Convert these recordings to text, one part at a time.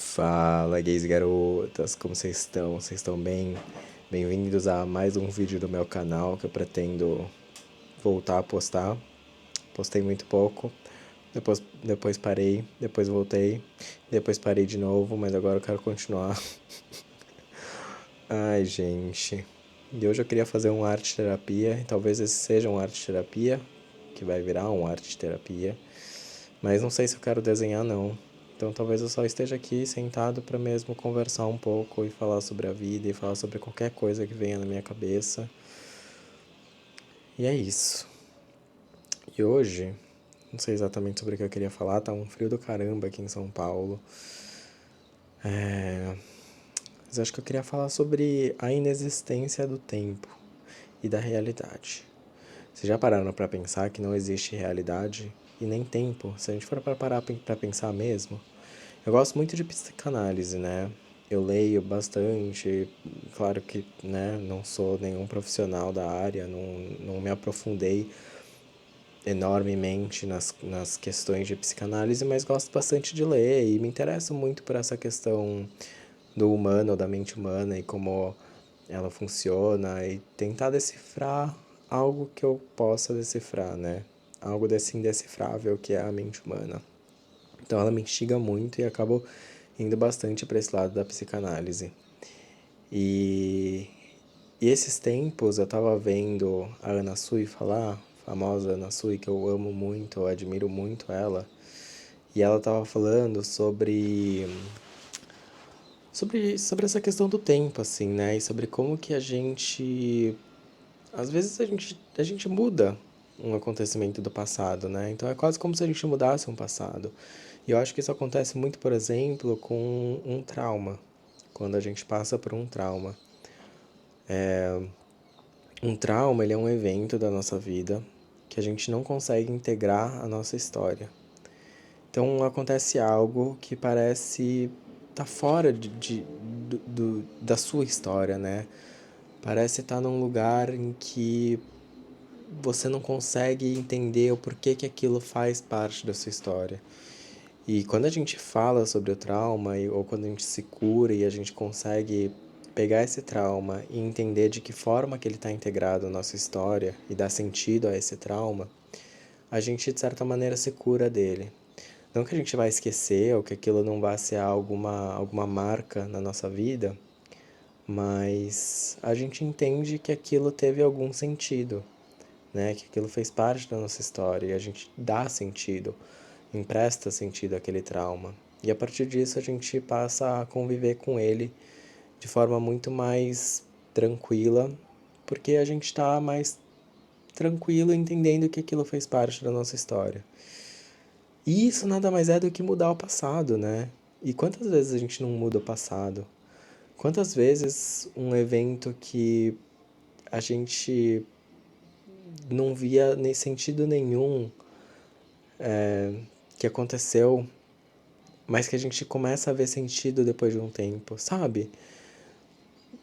Fala, gays e garotas, como vocês estão? Vocês estão bem? Bem-vindos a mais um vídeo do meu canal que eu pretendo voltar a postar. Postei muito pouco, depois parei, depois voltei, depois parei de novo, mas agora eu quero continuar. Ai, gente. E hoje eu queria fazer um arte terapia, e talvez esse seja um arte terapia, que vai virar um arte terapia, mas não sei se eu quero desenhar não. Então talvez eu só esteja aqui sentado para mesmo conversar um pouco e falar sobre a vida e falar sobre qualquer coisa que venha na minha cabeça. E é isso. E hoje, não sei exatamente sobre o que eu queria falar, tá um frio do caramba aqui em São Paulo. Mas acho que eu queria falar sobre a inexistência do tempo e da realidade. Vocês já pararam para pensar que não existe realidade e nem tempo? Se a gente for para parar para pensar mesmo, eu gosto muito de psicanálise, né? Eu leio bastante, claro que, né, não sou nenhum profissional da área, não me aprofundei enormemente nas questões de psicanálise, mas gosto bastante de ler e me interesso muito por essa questão do humano, da mente humana e como ela funciona e tentar decifrar algo que eu possa decifrar, né? Algo desse indecifrável que é a mente humana. Então ela me instiga muito e acabo indo bastante para esse lado da psicanálise. E, e esses tempos eu tava vendo a Ana Sui falar, a famosa Ana Sui, que eu amo muito, eu admiro muito ela. E ela tava falando sobre essa questão do tempo, assim, né? E sobre como que a gente... Às vezes a gente muda um acontecimento do passado, né? Então é quase como se a gente mudasse um passado. E eu acho que isso acontece muito, por exemplo, com um trauma. Quando a gente passa por um trauma. Um trauma, ele é um evento da nossa vida que a gente não consegue integrar à nossa história. Então acontece algo que parece estar fora da sua história, né? Parece estar num lugar em que você não consegue entender o porquê que aquilo faz parte da sua história. E quando a gente fala sobre o trauma, ou quando a gente se cura e a gente consegue pegar esse trauma e entender de que forma que ele está integrado na nossa história e dar sentido a esse trauma, a gente de certa maneira se cura dele. Não que a gente vai esquecer ou que aquilo não vai ser alguma marca na nossa vida, mas a gente entende que aquilo teve algum sentido, né? Que aquilo fez parte da nossa história e a gente dá sentido, empresta sentido àquele trauma. E a partir disso a gente passa a conviver com ele de forma muito mais tranquila, porque a gente está mais tranquilo entendendo que aquilo fez parte da nossa história. E isso nada mais é do que mudar o passado, né? E quantas vezes a gente não muda o passado? Quantas vezes um evento que a gente não via nem sentido nenhum que aconteceu, mas que a gente começa a ver sentido depois de um tempo, sabe?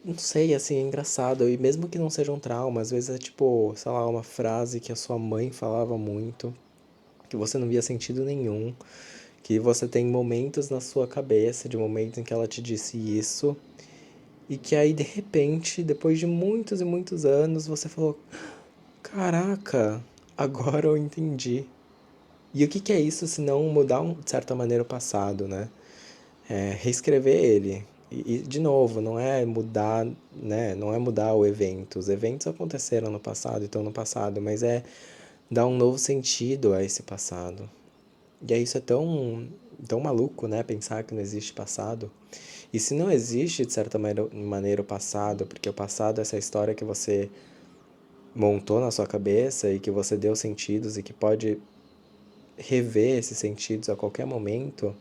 Não sei, assim, é engraçado. E mesmo que não seja um trauma, às vezes é tipo, sei lá, uma frase que a sua mãe falava muito, que você não via sentido nenhum, que você tem momentos na sua cabeça, de momentos em que ela te disse isso, e que aí de repente, depois de muitos e muitos anos, você falou: caraca, agora eu entendi. E o que que é isso se não mudar, de certa maneira, o passado, né? Reescrever ele. De novo, não é mudar, né? Não é mudar o evento. Os eventos aconteceram no passado e estão no passado, mas é dar um novo sentido a esse passado. E aí isso é tão maluco, né? Pensar que não existe passado. E se não existe, de certa maneira, o passado, porque o passado é essa história que você montou na sua cabeça e que você deu sentidos e que pode rever esses sentidos a qualquer momento,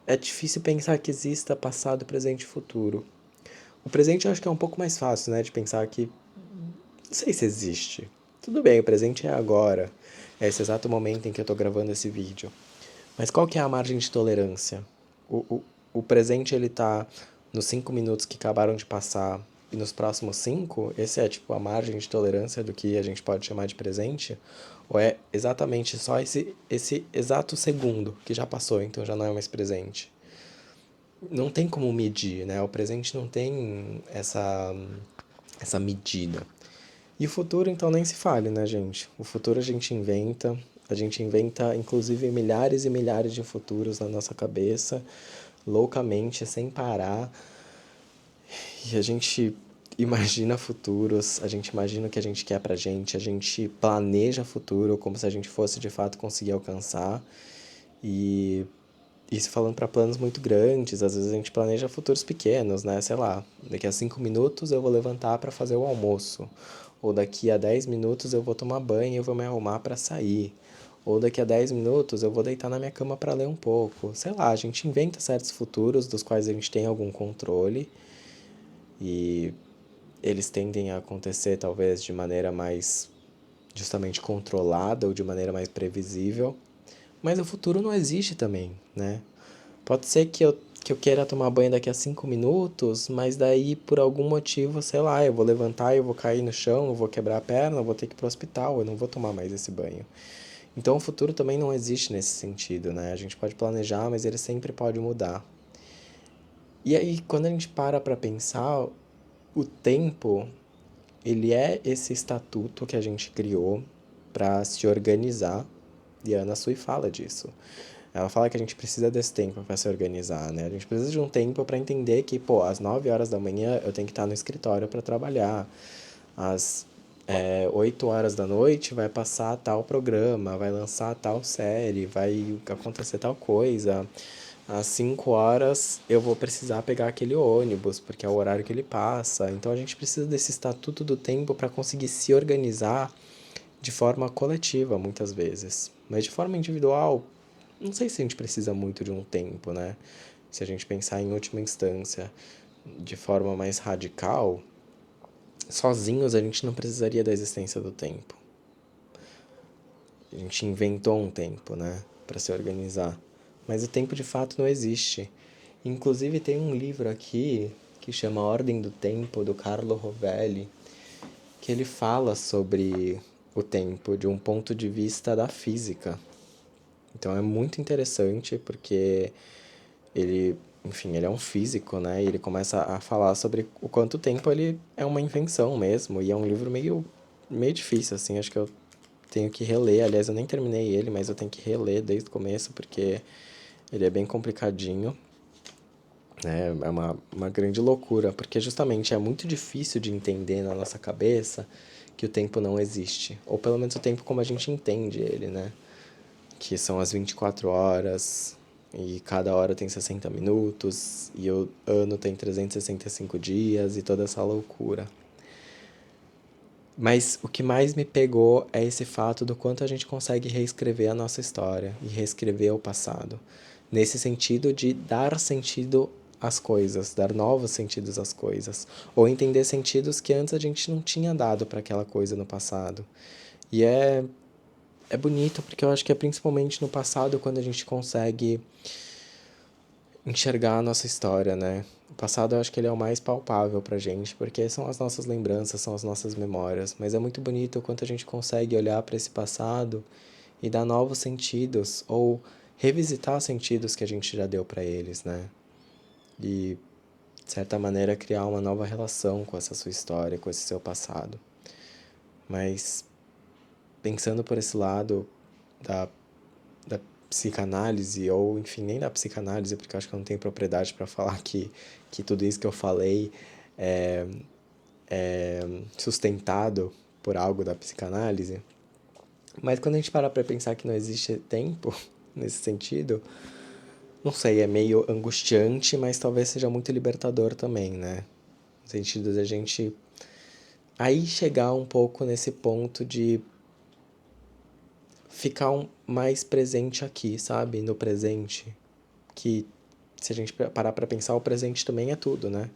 é difícil pensar que exista passado, presente e futuro. O presente eu acho que é um pouco mais fácil, né? De pensar que não sei se existe. Tudo bem, o presente é agora. É esse exato momento em que eu tô gravando esse vídeo. Mas qual que é a margem de tolerância? O presente, ele tá nos 5 minutos que acabaram de passar, e nos próximos 5, esse é tipo a margem de tolerância do que a gente pode chamar de presente, ou é exatamente só esse exato segundo que já passou, então já não é mais presente. Não tem como medir, né? O presente não tem essa medida. E o futuro, então, nem se fale, né, gente? O futuro a gente inventa, inclusive, milhares e milhares de futuros na nossa cabeça, loucamente, sem parar. E a gente imagina futuros, a gente imagina o que a gente quer pra gente, a gente planeja futuro como se a gente fosse de fato conseguir alcançar. E isso falando para planos muito grandes, às vezes a gente planeja futuros pequenos, né? Sei lá, daqui a 5 minutos eu vou levantar para fazer o almoço. Ou daqui a 10 minutos eu vou tomar banho e eu vou me arrumar para sair. Ou daqui a 10 minutos eu vou deitar na minha cama para ler um pouco. Sei lá, a gente inventa certos futuros dos quais a gente tem algum controle e eles tendem a acontecer talvez de maneira mais justamente controlada ou de maneira mais previsível. Mas o futuro não existe também, né? Pode ser que eu queira tomar banho daqui a 5 minutos, mas daí por algum motivo, sei lá, eu vou levantar, eu vou cair no chão, eu vou quebrar a perna, eu vou ter que ir pro hospital, eu não vou tomar mais esse banho. Então o futuro também não existe nesse sentido, né? A gente pode planejar, mas ele sempre pode mudar. E aí, quando a gente para pensar, o tempo, ele é esse estatuto que a gente criou para se organizar, e a Ana Sui fala disso. Ela fala que a gente precisa desse tempo para se organizar, né? A gente precisa de um tempo para entender que, pô, às 9 horas da manhã eu tenho que estar no escritório para trabalhar. Às 8 horas da noite vai passar tal programa, vai lançar tal série, vai acontecer tal coisa. Às 5 horas eu vou precisar pegar aquele ônibus, porque é o horário que ele passa. Então a gente precisa desse estatuto do tempo para conseguir se organizar de forma coletiva, muitas vezes. Mas de forma individual, não sei se a gente precisa muito de um tempo, né? Se a gente pensar em última instância, de forma mais radical, sozinhos a gente não precisaria da existência do tempo. A gente inventou um tempo, né, para se organizar. Mas o tempo de fato não existe. Inclusive tem um livro aqui que chama Ordem do Tempo, do Carlo Rovelli, que ele fala sobre o tempo de um ponto de vista da física. Então é muito interessante porque ele, enfim, ele é um físico, né? E ele começa a falar sobre o quanto tempo ele é uma invenção mesmo. E é um livro meio difícil, assim. Acho que eu tenho que reler. Aliás, eu nem terminei ele, mas eu tenho que reler desde o começo porque ele é bem complicadinho. Né? É uma grande loucura, porque justamente é muito difícil de entender na nossa cabeça que o tempo não existe. Ou pelo menos o tempo como a gente entende ele, né? Que são as 24 horas, e cada hora tem 60 minutos, e o ano tem 365 dias, e toda essa loucura. Mas o que mais me pegou é esse fato do quanto a gente consegue reescrever a nossa história e reescrever o passado. Nesse sentido de dar sentido às coisas, dar novos sentidos às coisas, ou entender sentidos que antes a gente não tinha dado para aquela coisa no passado. E é bonito porque eu acho que é principalmente no passado quando a gente consegue enxergar a nossa história, né? O passado eu acho que ele é o mais palpável pra gente, porque são as nossas lembranças, são as nossas memórias, mas é muito bonito o quanto a gente consegue olhar para esse passado e dar novos sentidos ou revisitar sentidos que a gente já deu para eles, né? E de certa maneira criar uma nova relação com essa sua história, com esse seu passado. Mas pensando por esse lado da da psicanálise, ou enfim, nem da psicanálise, porque eu acho que eu não tenho propriedade para falar que tudo isso que eu falei é, é sustentado por algo da psicanálise. Mas quando a gente para pensar que não existe tempo nesse sentido, não sei, é meio angustiante, mas talvez seja muito libertador também, né? No sentido da gente aí chegar um pouco nesse ponto de ficar mais presente aqui, sabe? No presente. Que se a gente parar para pensar, o presente também é tudo, né?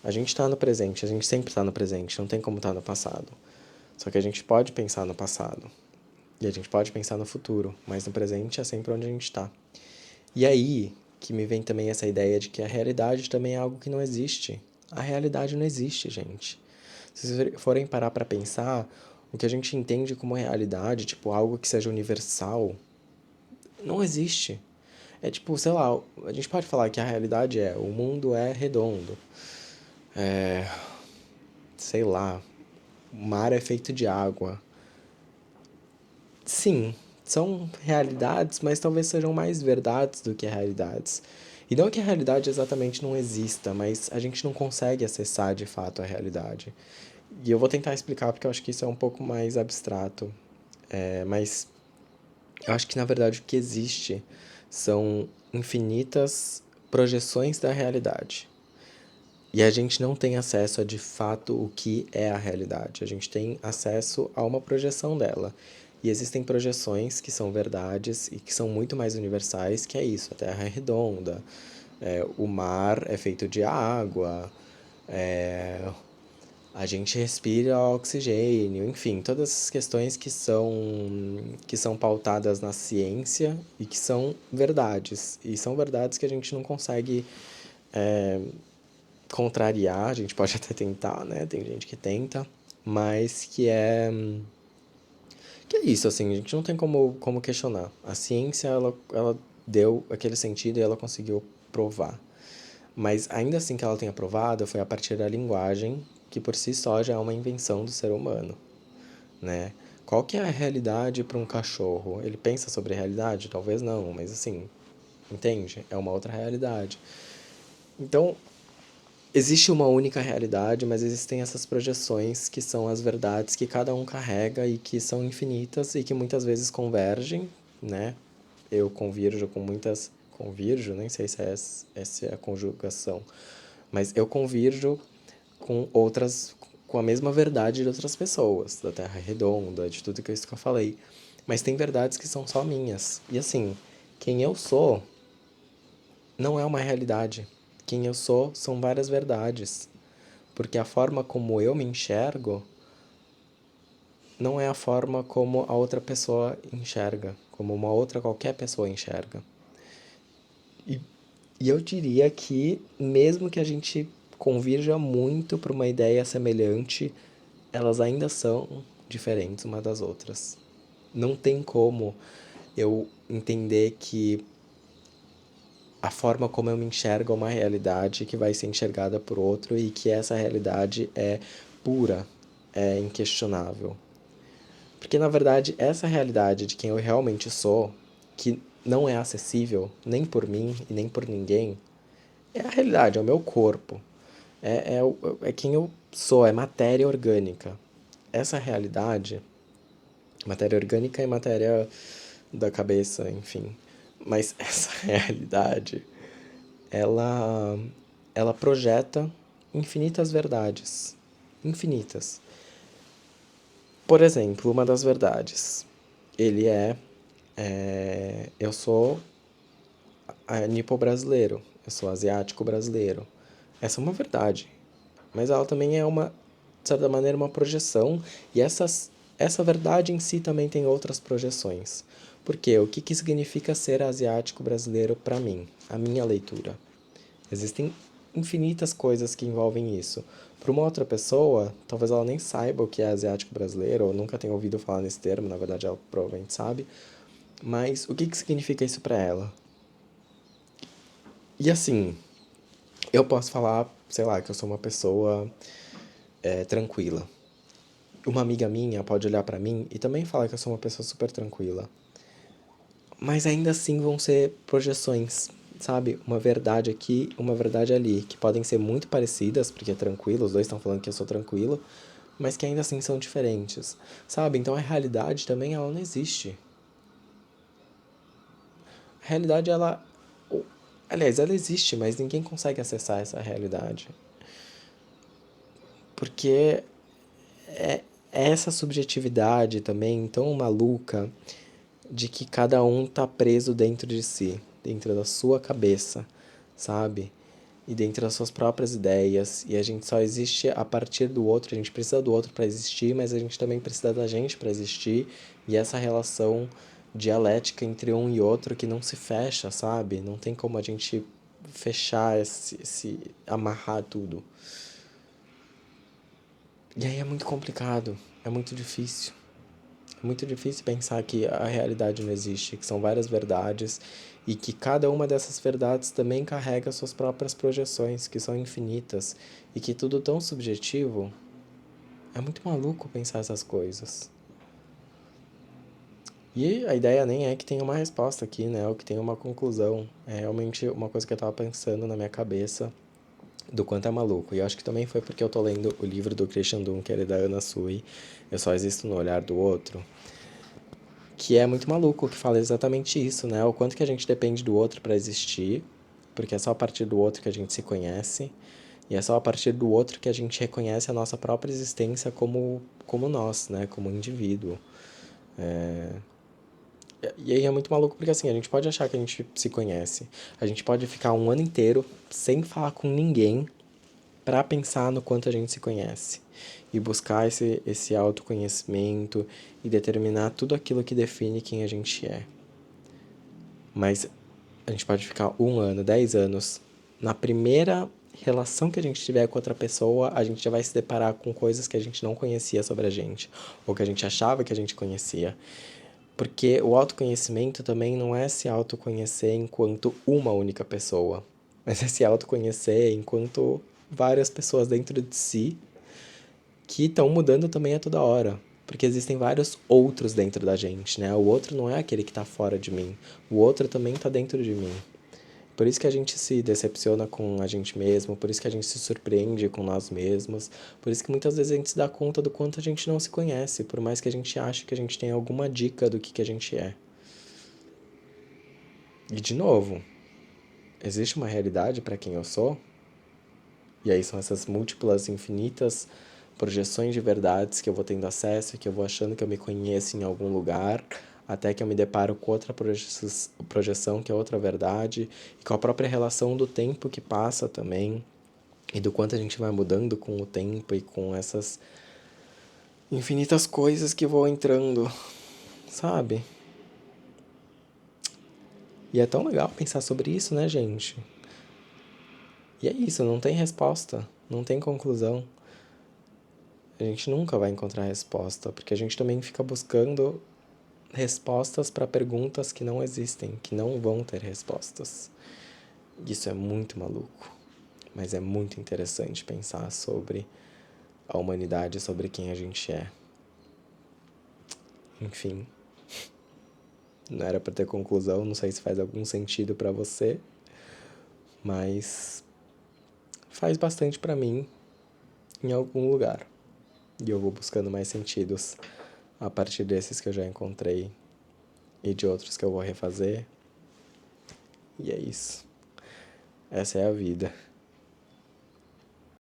A gente está no presente, a gente sempre está no presente, não tem como estar no passado. Só que a gente pode pensar no passado e a gente pode pensar no futuro, mas no presente é sempre onde a gente está. E aí que me vem também essa ideia de que a realidade também é algo que não existe. A realidade não existe, gente. Se vocês forem parar pra pensar, o que a gente entende como realidade, tipo, algo que seja universal, não existe. É tipo, sei lá, a gente pode falar que a realidade é, o mundo é redondo. Sei lá, o mar é feito de água. Sim, são realidades, mas talvez sejam mais verdades do que realidades. E não que a realidade exatamente não exista, mas a gente não consegue acessar de fato a realidade. E eu vou tentar explicar porque eu acho que isso é um pouco mais abstrato. Mas eu acho que na verdade o que existe são infinitas projeções da realidade. E a gente não tem acesso a de fato o que é a realidade. A gente tem acesso a uma projeção dela. E existem projeções que são verdades e que são muito mais universais, que é isso, a Terra é redonda, o mar é feito de água, é, a gente respira oxigênio, enfim, todas essas questões que são pautadas na ciência e que são verdades. E são verdades que a gente não consegue contrariar, a gente pode até tentar, né? Tem gente que tenta, mas que é isso, assim, a gente não tem como questionar. A ciência, ela deu aquele sentido e ela conseguiu provar. Mas ainda assim que ela tenha provado, foi a partir da linguagem, que por si só já é uma invenção do ser humano, né? Qual que é a realidade para um cachorro? Ele pensa sobre a realidade? Talvez não, mas assim, entende? É uma outra realidade. Então, existe uma única realidade, mas existem essas projeções que são as verdades que cada um carrega e que são infinitas e que muitas vezes convergem, né? Eu convirjo com muitas. Convirjo, nem sei se essa é a conjugação, mas eu convirjo com outras. Com a mesma verdade de outras pessoas, da Terra redonda, de tudo isso que eu falei. Mas tem verdades que são só minhas. E assim, quem eu sou não é uma realidade. Quem eu sou são várias verdades. Porque a forma como eu me enxergo não é a forma como a outra pessoa enxerga, como uma outra qualquer pessoa enxerga. E, e eu diria que, mesmo que a gente convirja muito para uma ideia semelhante, elas ainda são diferentes uma das outras. Não tem como eu entender que a forma como eu me enxergo é uma realidade que vai ser enxergada por outro e que essa realidade é pura, é inquestionável. Porque na verdade, essa realidade de quem eu realmente sou, que não é acessível nem por mim e nem por ninguém, é a realidade, é o meu corpo. É quem eu sou, é matéria orgânica. Essa realidade, matéria orgânica e matéria da cabeça, enfim. Mas essa realidade, ela, ela projeta infinitas verdades. Infinitas. Por exemplo, uma das verdades. Ele eu sou nipo-brasileiro, eu sou asiático brasileiro. Essa é uma verdade, mas ela também é uma, de certa maneira, uma projeção, e essa verdade em si também tem outras projeções. Por quê? O que significa ser asiático brasileiro para mim? A minha leitura. Existem infinitas coisas que envolvem isso. Para uma outra pessoa, talvez ela nem saiba o que é asiático brasileiro, ou nunca tenha ouvido falar nesse termo, na verdade ela provavelmente sabe, mas o que significa isso para ela? E assim, eu posso falar, sei lá, que eu sou uma pessoa tranquila. Uma amiga minha pode olhar pra mim e também falar que eu sou uma pessoa super tranquila. Mas ainda assim vão ser projeções, sabe? Uma verdade aqui, uma verdade ali, que podem ser muito parecidas, porque é tranquilo, os dois estão falando que eu sou tranquilo, mas que ainda assim são diferentes, sabe? Então a realidade também ela não existe. A realidade ela, aliás, ela existe, mas ninguém consegue acessar essa realidade. Porque é essa subjetividade também tão maluca de que cada um tá preso dentro de si, dentro da sua cabeça, sabe? E dentro das suas próprias ideias, e a gente só existe a partir do outro, a gente precisa do outro para existir, mas a gente também precisa da gente para existir, e essa relação dialética entre um e outro que não se fecha, sabe? Não tem como a gente fechar, amarrar tudo. E aí é muito complicado, é muito difícil. É muito difícil pensar que a realidade não existe, que são várias verdades e que cada uma dessas verdades também carrega suas próprias projeções, que são infinitas, e que tudo tão subjetivo. É muito maluco pensar essas coisas. E a ideia nem é que tenha uma resposta aqui, né? Ou que tenha uma conclusão. É realmente uma coisa que eu tava pensando na minha cabeça do quanto é maluco. E eu acho que também foi porque eu tô lendo o livro do Christian Dunker e da Anna Sui, Eu Só Existo no Olhar do Outro, que é muito maluco, que fala exatamente isso, né? O quanto que a gente depende do outro para existir, porque é só a partir do outro que a gente se conhece, e é só a partir do outro que a gente reconhece a nossa própria existência como nós, né? Como indivíduo. E aí é muito maluco porque assim, a gente pode achar que a gente se conhece. A gente pode ficar um ano inteiro sem falar com ninguém para pensar no quanto a gente se conhece. E buscar esse autoconhecimento e determinar tudo aquilo que define quem a gente é. Mas a gente pode ficar 1 ano, 10 anos. Na primeira relação que a gente tiver com outra pessoa, a gente já vai se deparar com coisas que a gente não conhecia sobre a gente. Ou que a gente achava que a gente conhecia. Porque o autoconhecimento também não é se autoconhecer enquanto uma única pessoa, mas é se autoconhecer enquanto várias pessoas dentro de si que estão mudando também a toda hora. Porque existem vários outros dentro da gente, né? O outro não é aquele que está fora de mim. O outro também está dentro de mim. Por isso que a gente se decepciona com a gente mesmo, por isso que a gente se surpreende com nós mesmos, por isso que muitas vezes a gente se dá conta do quanto a gente não se conhece, por mais que a gente ache que a gente tem alguma dica do que a gente é. E de novo, existe uma realidade para quem eu sou? E aí são essas múltiplas, infinitas projeções de verdades que eu vou tendo acesso e que eu vou achando que eu me conheço em algum lugar, até que eu me deparo com outra projeção que é outra verdade, e com a própria relação do tempo que passa também, e do quanto a gente vai mudando com o tempo e com essas infinitas coisas que vão entrando, sabe? E é tão legal pensar sobre isso, né, gente? E é isso, não tem resposta, não tem conclusão. A gente nunca vai encontrar resposta, porque a gente também fica buscando respostas para perguntas que não existem, que não vão ter respostas. Isso é muito maluco, mas é muito interessante pensar sobre a humanidade, sobre quem a gente é. Enfim, não era para ter conclusão, não sei se faz algum sentido para você, mas faz bastante para mim em algum lugar. E eu vou buscando mais sentidos a partir desses que eu já encontrei e de outros que eu vou refazer. E é isso. Essa é a vida.